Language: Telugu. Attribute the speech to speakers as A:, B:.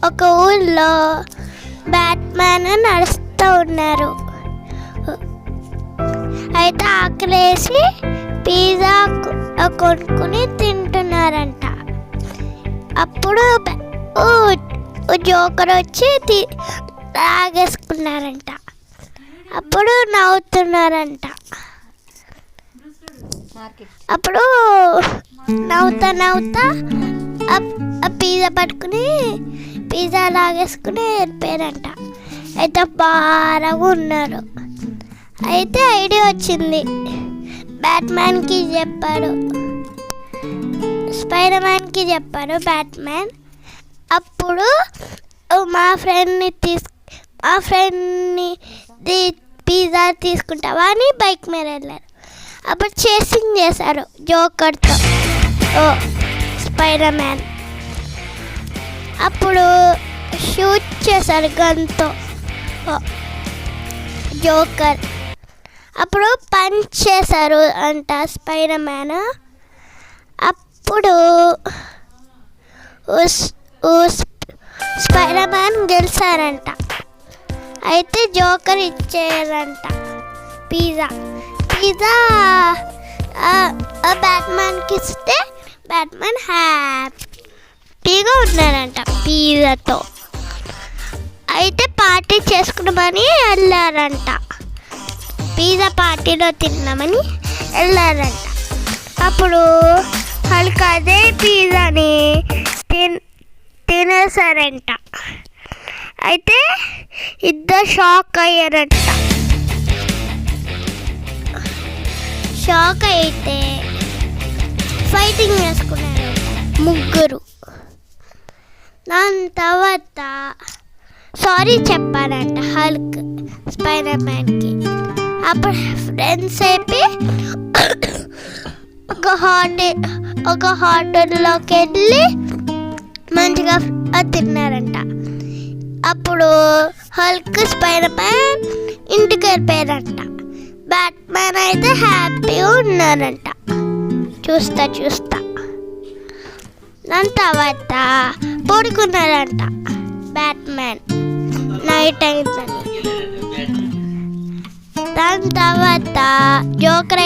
A: ఒక ఊళ్ళో బ్యాట్మ్యాన్ నడుస్తూ ఉన్నారు. అయితే ఆకలేసి పిజ్జా కొనుక్కుని తింటున్నారంట. అప్పుడు జోకర్ వచ్చి తాగేసుకున్నారంట. అప్పుడు నవ్వుతున్నారంట. అప్పుడు నవ్వుతా పిజ్జా పట్టుకుని పిజ్జా లాగేసుకుని వెళ్ళిపోయారంట. అయితే బాగా ఉన్నారు. అయితే ఐడియా వచ్చింది. బ్యాట్మ్యాన్కి చెప్పాడు, స్పైడర్ మ్యాన్కి చెప్పాడు బ్యాట్మ్యాన్. అప్పుడు మా ఫ్రెండ్ని పిజ్జా తీసుకుంటావా అని బైక్ మీద వెళ్ళారు. అప్పుడు చేసింగ్ చేశారు జోకర్తో స్పైడర్ మ్యాన్. అప్పుడు షూట్ చేశారు గన్తో జోకర్. అప్పుడు పంచ్ చేశారు అంట స్పైడర్ మ్యాన్. అప్పుడు స్పైడర్ మ్యాన్ గెలిచారంట. అయితే జోకర్ ఇచ్చేయారంట పిజ్జా బ్యాట్మ్యాన్కి ఇస్తే బ్యాట్మ్యాన్ హ్యాపీగా ఉన్నారంట పిజ్జాతో. అయితే పార్టీ చేసుకున్నామని వెళ్ళారంట. పిజ్జా పార్టీలో తిన్నామని వెళ్ళారంట. అప్పుడు హల్క్ అదే పిజ్జాని తినేసారంట. అయితే ఇద్దరు షాక్ అయ్యారంట. షాక్ అయితే ఫైటింగ్ చేసుకున్నారంట ముగ్గురు. దాని తర్వాత సారీ చెప్పారంట హల్క్ స్పైడర్ మ్యాన్కి. అప్పుడు ఫ్రెండ్స్ అయిపోయి ఒక హోటల్లోకి వెళ్ళి మంచిగా తిన్నారంట. అప్పుడు హల్క్ స్పైడర్ మ్యాన్ ఇంటికి వెళ్ళిపోయారంట. బ్యాట్మ్యాన్ అయితే హ్యాపీగా ఉన్నారంట చూస్తా. దాని తర్వాత పడుకున్నారంట బ్యాట్మ్యాన్. నైట్ అయిందని. దాని తర్వాత జోకర్